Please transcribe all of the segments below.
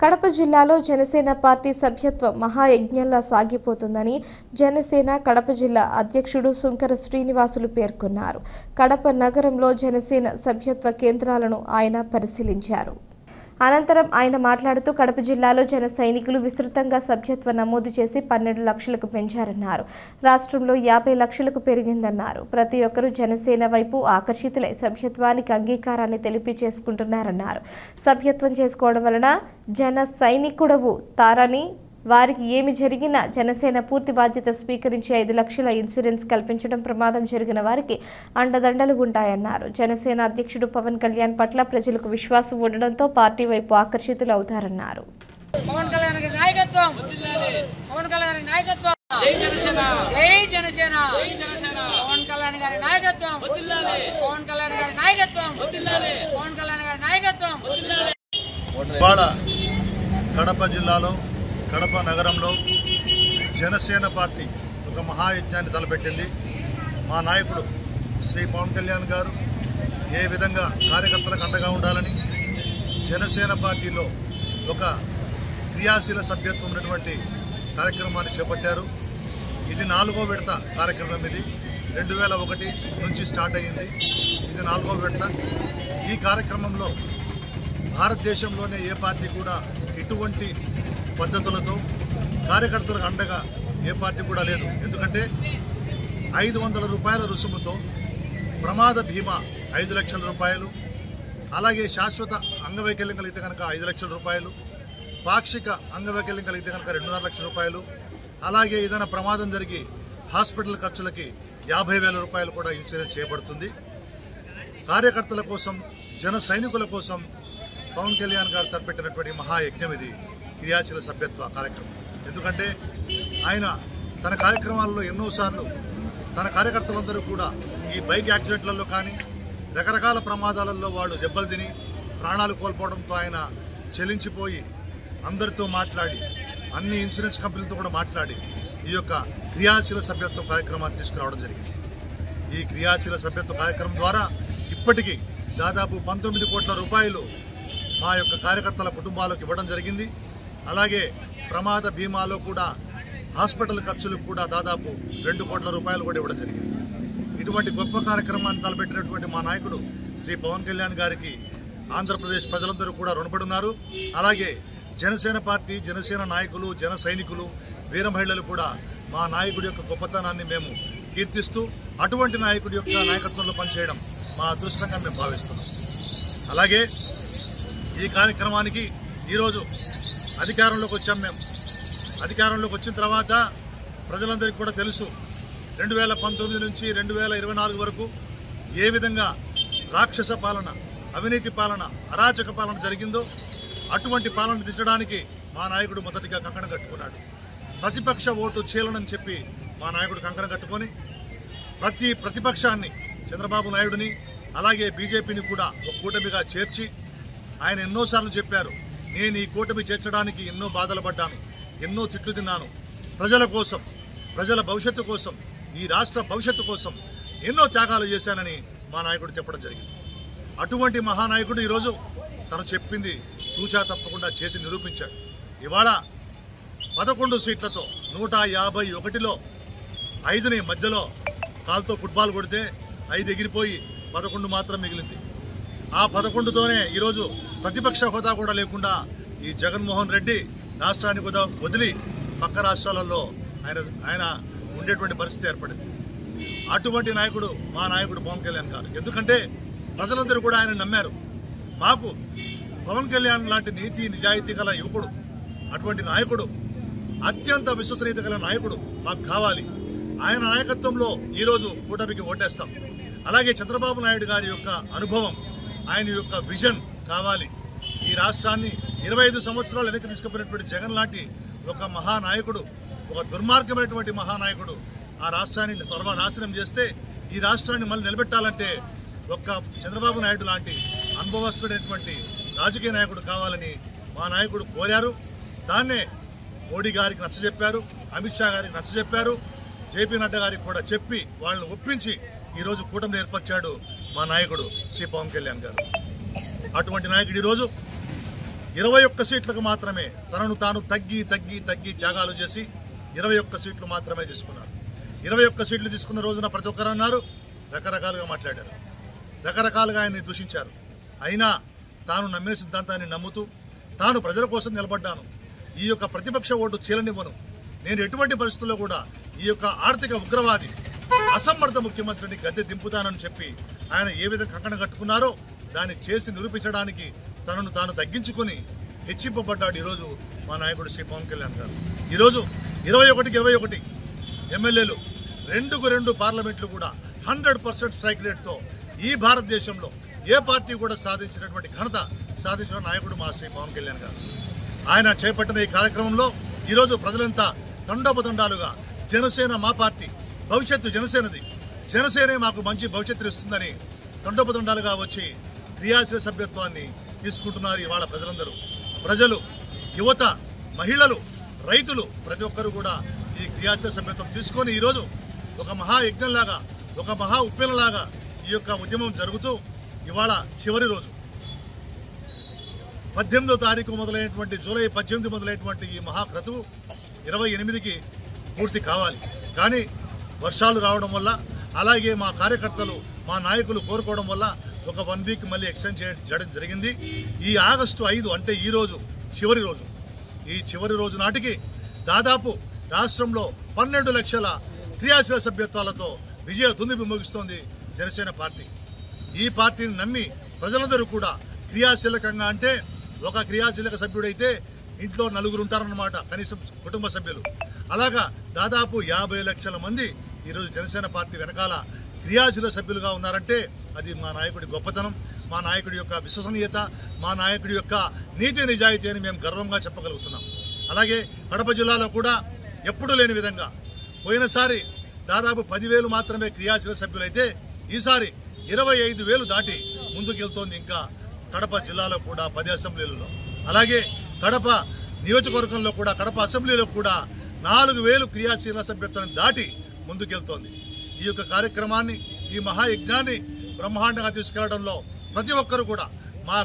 కడప జిల్లాలో జనసేన పార్టీ సభ్యత్వ మహాయజ్ఞంలా సాగిపోతుందని జనసేన కడప జిల్లా అధ్యక్షుడు సుంకర శ్రీనివాసులు పేర్కొన్నారు. కడప నగరంలో జనసేన సభ్యత్వ కేంద్రాలను ఆయన పరిశీలించారు. అనంతరం ఆయన మాట్లాడుతూ కడప జిల్లాలో జన సైనికులు విస్తృతంగా సభ్యత్వ నమోదు చేసి 12 లక్షలకు పెంచారన్నారు. రాష్ట్రంలో 50 లక్షలకు పెరిగిందన్నారు. ప్రతి ఒక్కరూ జనసేన వైపు ఆకర్షితులై సభ్యత్వానికి అంగీకారాన్ని తెలిపి చేసుకుంటున్నారన్నారు. సభ్యత్వం చేసుకోవడం వలన జన సైనికుడవు తారని, వారికి ఏమి జరిగినా జనసేన పూర్తి బాధ్యత స్వీకరించి 5 లక్షల ఇన్సూరెన్స్ కల్పించడం, ప్రమాదం జరిగిన వారికి అండదండలు ఉంటాయన్నారు. జనసేన అధ్యక్షుడు పవన్ కళ్యాణ్ పట్ల ప్రజలకు విశ్వాసం ఉండడంతో పార్టీ వైపు ఆకర్షితులు అవుతారన్నారు. పవన్ కళ్యాణ్ గారి నాయకత్వం, పవన్ కళ్యాణ్ గారి నాయకత్వం, జై జనసేన, జై జనసేన, జై జనసేన. పవన్ కళ్యాణ్ గారి నాయకత్వం వదిలాలి, పవన్ కళ్యాణ్ గారి నాయకత్వం వదిలాలి, పవన్ కళ్యాణ్ గారి నాయకత్వం వదిలాలి. కడప జిల్లాలో కడప నగరంలో జనసేన పార్టీ ఒక మహాయజ్ఞాన్ని తలపెట్టింది. మా నాయకుడు శ్రీ పవన్ కళ్యాణ్ గారు ఏ విధంగా కార్యకర్తలకు అండగా ఉండాలని జనసేన పార్టీలో ఒక క్రియాశీల సభ్యత్వం ఉన్నటువంటి కార్యక్రమాన్ని చేపట్టారు. ఇది 4వ విడత కార్యక్రమం. ఇది 2001 నుంచి స్టార్ట్ అయ్యింది. ఇది 4వ విడత. ఈ కార్యక్రమంలో భారతదేశంలోనే ఏ పార్టీ కూడా ఇటువంటి పద్ధతులతో కార్యకర్తలకు అండగా ఏ పార్టీ కూడా లేదు. ఎందుకంటే 500 రూపాయల రుసుముతో ప్రమాద బీమా 5 లక్షల రూపాయలు, అలాగే శాశ్వత అంగవైకల్యం కలిగితే కనుక 5 లక్షల రూపాయలు, పాక్షిక అంగవైకల్యం కలిగితే కనుక 2.5 లక్షల రూపాయలు, అలాగే ఏదైనా ప్రమాదం జరిగి హాస్పిటల్ ఖర్చులకి 50,000 రూపాయలు కూడా ఇన్సూరెన్స్ చేయబడుతుంది. కార్యకర్తల కోసం, జన సైనికుల కోసం పవన్ కళ్యాణ్ గారు తలపెట్టినటువంటి మహాయజ్ఞం ఇది క్రియాశీల సభ్యత్వ కార్యక్రమం. ఎందుకంటే ఆయన తన కార్యక్రమాల్లో ఎన్నోసార్లు తన కార్యకర్తలందరూ కూడా ఈ బైక్ యాక్సిడెంట్లలో కానీ రకరకాల ప్రమాదాలలో వాళ్ళు దెబ్బలు తిని ప్రాణాలు కోల్పోవడంతో ఆయన చెలించిపోయి అందరితో మాట్లాడి, అన్ని ఇన్సూరెన్స్ కంపెనీలతో కూడా మాట్లాడి ఈ యొక్క క్రియాశీల సభ్యత్వ కార్యక్రమాన్ని తీసుకురావడం జరిగింది. ఈ క్రియాశీల సభ్యత్వ కార్యక్రమం ద్వారా ఇప్పటికీ దాదాపు 19 కోట్ల రూపాయలు మా యొక్క కార్యకర్తల కుటుంబాలకు ఇవ్వడం జరిగింది. అలాగే ప్రమాద బీమాలో కూడా హాస్పిటల్ ఖర్చులకు కూడా దాదాపు 2 కోట్ల రూపాయలు కూడా ఇవ్వడం జరిగింది. ఇటువంటి గొప్ప కార్యక్రమాన్ని తలపెట్టినటువంటి మా నాయకుడు శ్రీ పవన్ కళ్యాణ్ గారికి ఆంధ్రప్రదేశ్ ప్రజలందరూ కూడా రుణపడి ఉన్నారు. అలాగే జనసేన పార్టీ, జనసేన నాయకులు, జన సైనికులు, వీర మహిళలు కూడా మా నాయకుడి యొక్క గొప్పతనాన్ని మేము కీర్తిస్తూ అటువంటి నాయకుడి యొక్క నాయకత్వంలో పనిచేయడం మా అదృష్టంగా మేము భావిస్తున్నాం. అలాగే ఈ కార్యక్రమానికి ఈరోజు అధికారంలోకి వచ్చాం. మేము అధికారంలోకి వచ్చిన తర్వాత ప్రజలందరికీ కూడా తెలుసు 2019 నుంచి 2024 వరకు ఏ విధంగా రాక్షస పాలన, అవినీతి పాలన, అరాచక పాలన జరిగిందో అటువంటి పాలన దించడానికి మా నాయకుడు మొదటిగా కంకణం కట్టుకున్నాడు. ప్రతిపక్ష ఓటు చీలనని చెప్పి మా నాయకుడు కంకణం కట్టుకొని ప్రతి ప్రతిపక్షాన్ని, చంద్రబాబు నాయుడుని అలాగే బీజేపీని కూడా ఒక కూటమిగా చేర్చి ఆయన ఎన్నోసార్లు చెప్పారు, నేను ఈ కూటమి చేర్చడానికి ఎన్నో బాధలు పడ్డాను, ఎన్నో తిట్లు తిన్నాను, ప్రజల కోసం, ప్రజల భవిష్యత్తు కోసం, ఈ రాష్ట్ర భవిష్యత్తు కోసం ఎన్నో త్యాగాలు చేశానని మా నాయకుడు చెప్పడం జరిగింది. అటువంటి మహానాయకుడు ఈరోజు తను చెప్పింది తూచా తప్పకుండా చేసి నిరూపించాడు. ఇవాళ 11 సీట్లతో 151లో 5ని మధ్యలో కాలుతో ఫుట్బాల్ కొడితే 5 ఎగిరిపోయి 11 మాత్రం మిగిలింది. ఆ 11తోనే ఈరోజు ప్రతిపక్ష హోదా కూడా లేకుండా ఈ జగన్మోహన్ రెడ్డి రాష్ట్రాన్ని కూడా వదిలి పక్క రాష్ట్రాలలో ఆయన ఉండేటువంటి పరిస్థితి ఏర్పడింది. అటువంటి నాయకుడు మా నాయకుడు పవన్ కళ్యాణ్ గారు. ఎందుకంటే ప్రజలందరూ కూడా ఆయన నమ్మారు. మాకు పవన్ కళ్యాణ్ లాంటి నీతి నిజాయితీ గల యువకుడు, అటువంటి నాయకుడు, అత్యంత విశ్వసనీయత గల నాయకుడు మాకు కావాలి. ఆయన నాయకత్వంలో ఈరోజు కూటమికి ఓటేస్తాం. అలాగే చంద్రబాబు నాయుడు గారి యొక్క అనుభవం, ఆయన యొక్క విజన్ కావాలి. ఈ రాష్ట్రాన్ని 25 సంవత్సరాలు వెనక్కి తీసుకుపోయినటువంటి జగన్ లాంటి ఒక మహానాయకుడు, ఒక దుర్మార్గమైనటువంటి మహానాయకుడు ఆ రాష్ట్రాన్ని సర్వనాశనం చేస్తే ఈ రాష్ట్రాన్ని మళ్ళీ నిలబెట్టాలంటే ఒక్క చంద్రబాబు నాయుడు లాంటి అనుభవస్తుడైనటువంటి రాజకీయ నాయకుడు కావాలని మా నాయకుడు కోరారు. దాన్నే మోడీ గారికి నచ్చజెప్పారు, అమిత్ షా గారికి నచ్చజెప్పారు, జేపీ నడ్డా గారికి కూడా చెప్పి వాళ్ళని ఒప్పించి ఈరోజు కూటమిని ఏర్పరిచాడు మా నాయకుడు శ్రీ పవన్ కళ్యాణ్ గారు. అటువంటి నాయకుడు ఈరోజు 21 సీట్లకు మాత్రమే తనను తాను తగ్గి త్యాగాలు చేసి 21 సీట్లు మాత్రమే తీసుకున్నారు. 21 సీట్లు తీసుకున్న రోజున ప్రతి ఒక్కరు అన్నారు, రకరకాలుగా మాట్లాడారు, రకరకాలుగా ఆయన్ని దూషించారు. అయినా తాను నమ్మిన సిద్ధాంతాన్ని నమ్ముతూ తాను ప్రజల కోసం నిలబడ్డాను, ఈ యొక్క ప్రతిపక్ష ఓటు చీలనివ్వను, నేను ఎటువంటి పరిస్థితుల్లో కూడా ఈ యొక్క ఆర్థిక ఉగ్రవాది అసమర్థ ముఖ్యమంత్రిని గద్దె దింపుతానని చెప్పి ఆయన ఏ విధంగా కంకణం కట్టుకున్నారో దాన్ని చేసి నిరూపించడానికి తనను తాను తగ్గించుకుని హెచ్చింపబడ్డాడు ఈరోజు మా నాయకుడు శ్రీ పవన్ కళ్యాణ్ గారు. ఈరోజు 21 ఎమ్మెల్యేలు 2 పార్లమెంట్లు కూడా 100% స్ట్రైక్ రేట్తో ఈ భారతదేశంలో ఏ పార్టీ కూడా సాధించినటువంటి ఘనత సాధించిన నాయకుడు మా శ్రీ పవన్ కళ్యాణ్ గారు. ఆయన చేపట్టిన ఈ కార్యక్రమంలో ఈరోజు ప్రజలంతా తండోపతండాలుగా జనసేన మా పార్టీ, భవిష్యత్తు జనసేనది, జనసేనే మాకు మంచి భవిష్యత్తు ఇస్తుందని తండోపతండాలుగా వచ్చి క్రియాశీల సభ్యత్వాన్ని తీసుకుంటున్నారు ఇవాళ ప్రజలందరూ. ప్రజలు, యువత, మహిళలు, రైతులు ప్రతి ఒక్కరు కూడా ఈ క్రియాశీల సభ్యత్వం తీసుకొని ఈరోజు ఒక మహాయజ్ఞంలాగా, ఒక మహా ఉప్పెనలాగా ఈ యొక్క ఉద్యమం జరుగుతూ ఇవాళ చివరి రోజు 18వ తారీఖు మొదలైనటువంటి జూలై 18 మొదలైనటువంటి ఈ మహాక్రతువు 28కి పూర్తి కావాలి. కానీ వర్షాలు రావడం వల్ల, అలాగే మా కార్యకర్తలు, మా నాయకులు కోరుకోవడం వల్ల ఒక 1 వీక్ మళ్ళీ ఎక్స్టెండ్ చేయడం జరిగింది. ఈ ఆగస్టు 5 అంటే ఈ రోజు చివరి రోజు. ఈ చివరి రోజు నాటికి దాదాపు రాష్ట్రంలో 12 లక్షల క్రియాశీల సభ్యత్వాలతో విజయ దుందుబి ముగిస్తోంది జనసేన పార్టీ. ఈ పార్టీని నమ్మి ప్రజలందరూ కూడా క్రియాశీలకంగా, అంటే ఒక క్రియాశీలక సభ్యుడైతే ఇంట్లో 4 ఉంటారన్నమాట, కనీసం కుటుంబ సభ్యులు. అలాగా దాదాపు 50 లక్షల మంది ఈరోజు జనసేన పార్టీ వెనకాల క్రియాశీల సభ్యులుగా ఉన్నారంటే అది మా నాయకుడి గొప్పతనం, మా నాయకుడి యొక్క విశ్వసనీయత, మా నాయకుడి యొక్క నీతి నిజాయితీ అని మేము గర్వంగా చెప్పగలుగుతున్నాం. అలాగే కడప జిల్లాలో కూడా ఎప్పుడూ లేని విధంగా పోయినసారి దాదాపు 10,000 మాత్రమే క్రియాశీల సభ్యులైతే ఈసారి 25,000 దాటి ముందుకెళ్తోంది. ఇంకా కడప జిల్లాలో కూడా 10 అసెంబ్లీలలో, అలాగే కడప నియోజకవర్గంలో కూడా, కడప అసెంబ్లీలో కూడా 4,000 క్రియాశీల సభ్యత్వాన్ని దాటి ముందుకెళ్తోంది. ఈ యొక్క కార్యక్రమాన్ని, ఈ మహాయజ్ఞాన్ని బ్రహ్మాండంగా తీసుకెళ్లడంలో ప్రతి ఒక్కరు కూడా, మా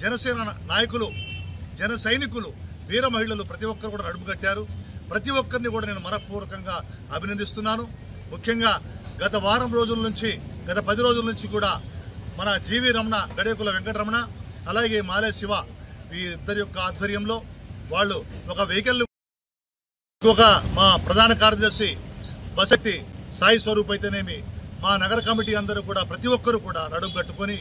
జనసేన నాయకులు, జన సైనికులు, వీర మహిళలు ప్రతి ఒక్కరు కూడా నడుము కట్టారు. ప్రతి ఒక్కరిని కూడా నేను మనఃపూర్వకంగా అభినందిస్తున్నాను. ముఖ్యంగా గత వారం రోజుల నుంచి, గత 10 రోజుల నుంచి కూడా మన జీవి రమణ, గడేకుల వెంకటరమణ, అలాగే మాలే శివ, ఈ ఇద్దరి యొక్క ఆధ్వర్యంలో వాళ్ళు ఒక వెహికల్, ఒక మా ప్రధాన కార్యదర్శి బసెట్టి సాయి స్వరూప్ అయితేనేమి, మా నగర కమిటీ అందరూ కూడా ప్రతి ఒక్కరూ కూడా నడుము కట్టుకొని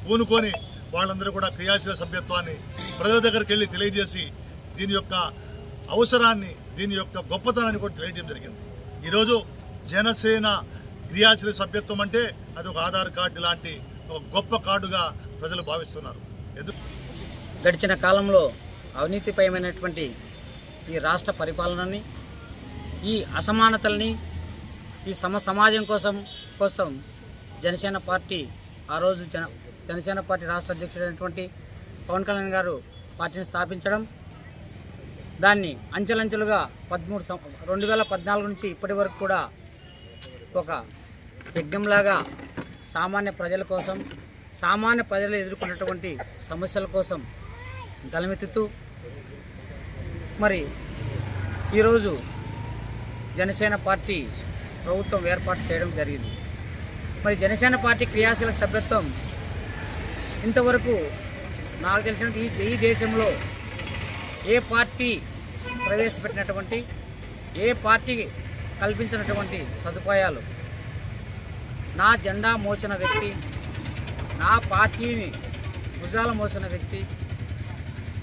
పూనుకొని వాళ్ళందరూ కూడా క్రియాశీల సభ్యత్వాన్ని ప్రజల దగ్గరికి వెళ్ళి తెలియజేసి దీని యొక్క అవసరాన్ని, దీని యొక్క గొప్పతనాన్ని కూడా తెలియజేయడం జరిగింది. ఈరోజు జనసేన క్రియాశీల సభ్యత్వం అంటే అది ఒక ఆధార్ కార్డు లాంటి ఒక గొప్ప కార్డుగా ప్రజలు భావిస్తున్నారు. గడిచిన కాలంలో అవినీతిపైమైనటువంటి ఈ రాష్ట్ర పరిపాలనని, ఈ అసమానతల్ని, ఈ సమాజం కోసం జనసేన పార్టీ ఆ రోజు జనసేన పార్టీ రాష్ట్ర అధ్యక్షుడైనటువంటి పవన్ కళ్యాణ్ గారు పార్టీని స్థాపించడం, దాన్ని అంచెలంచెలుగా 2014 నుంచి ఇప్పటి వరకు కూడా ఒక యజ్ఞంలాగా సామాన్య ప్రజల కోసం, సామాన్య ప్రజలు ఎదుర్కొన్నటువంటి సమస్యల కోసం గలమెత్తుతూ మరి ఈరోజు జనసేన పార్టీ ప్రభుత్వం ఏర్పాటు చేయడం జరిగింది. మరి జనసేన పార్టీ క్రియాశీలక సభ్యత్వం ఇంతవరకు నాకు తెలిసినంత ఈ దేశంలో ఏ పార్టీ ప్రవేశపెట్టినటువంటి, ఏ పార్టీ కల్పించినటువంటి సదుపాయాలు, నా జెండా మోచిన వ్యక్తి, నా పార్టీని భుజాల మోసిన వ్యక్తి,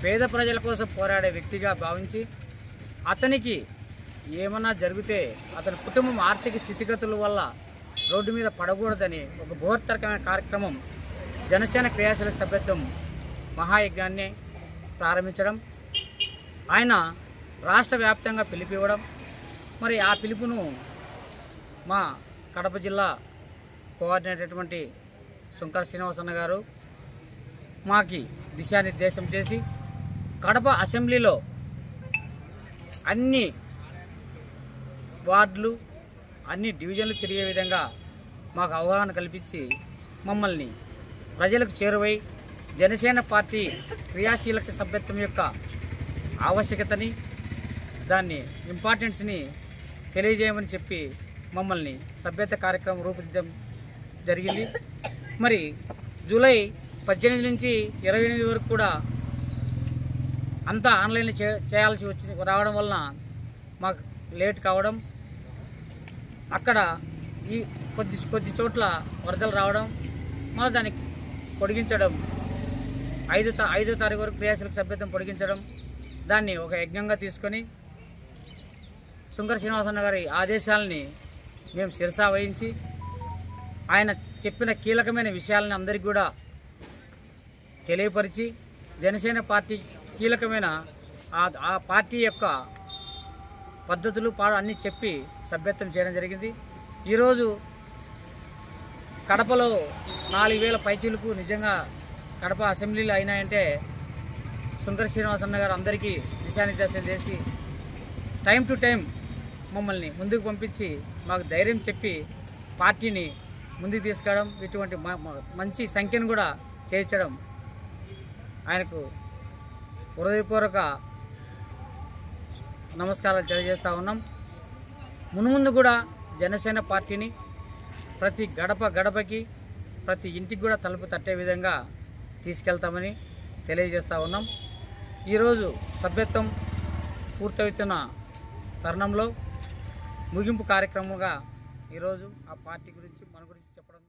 పేద ప్రజల కోసం పోరాడే వ్యక్తిగా భావించి అతనికి ఏమన్నా జరిగితే అతని కుటుంబం ఆర్థిక స్థితిగతుల వల్ల రోడ్డు మీద పడకూడదని ఒక బృహత్తరమైన కార్యక్రమం జనసేన క్రియాశీలక సభ్యత్వం మహాయజ్ఞాన్ని ప్రారంభించడం, ఆయన రాష్ట్ర వ్యాప్తంగా పిలిపివ్వడం, మరి ఆ పిలుపును మా కడప జిల్లా కోఆర్డినేటర్ సుంకర శ్రీనివాసన్న గారు మాకి దిశానిర్దేశం చేసి కడప అసెంబ్లీలో అన్ని వార్డులు, అన్ని డివిజన్లు తిరిగే విధంగా మాకు అవగాహన కల్పించి మమ్మల్ని ప్రజలకు చేరువై జనసేన పార్టీ క్రియాశీలక సభ్యత్వం యొక్క ఆవశ్యకతని దాన్ని ఇంపార్టెన్స్ని తెలియజేయమని చెప్పి మమ్మల్ని సభ్యత కార్యక్రమం రూపొందించడం జరిగింది. మరి జూలై 18 నుంచి 28 వరకు కూడా అంతా ఆన్లైన్లో చేయాల్సి రావడం వలన మాకు లేట్ కావడం, అక్కడ ఈ కొద్ది చోట్ల వరదలు రావడం, మళ్ళీ దాన్ని పొడిగించడం 5వ తారీఖు వరకు క్రియాశీలక సభ్యత్వం పొడిగించడం, దాన్ని ఒక యజ్ఞంగా తీసుకొని సుంకర శ్రీనివాసన్న గారి ఆదేశాలని మేము శిరసా వహించి ఆయన చెప్పిన కీలకమైన విషయాలను అందరికీ కూడా తెలియపరిచి జనసేన పార్టీ కీలకమైన ఆ పార్టీ యొక్క పద్ధతులు అన్నీ చెప్పి సభ్యత్వం చేయడం జరిగింది. ఈరోజు కడపలో 4000 పైచీలకు నిజంగా కడప అసెంబ్లీలో అయినాయంటే సుంకర శ్రీనివాసన్న గారు అందరికీ దిశానిర్దేశం చేసి టైం టు టైం మమ్మల్ని ముందుకు పంపించి మాకు ధైర్యం చెప్పి పార్టీని ముందుకు తీసుకెళ్ళడం, ఇటువంటి మంచి సంఖ్యను కూడా చేర్చడం ఆయనకు హృదయపూర్వక నమస్కారాలు తెలియజేస్తూ ఉన్నాం. మున్ముందు కూడా జనసేన పార్టీని ప్రతి గడపకి ప్రతి ఇంటికి కూడా తలుపు తట్టే విధంగా తీసుకెళ్తామని తెలియజేస్తూ ఉన్నాం. ఈరోజు సభ్యత్వం పూర్తవుతున్న తరుణంలో ముగింపు కార్యక్రమంగా ఈరోజు ఆ పార్టీ గురించి మన గురించి చెప్పడం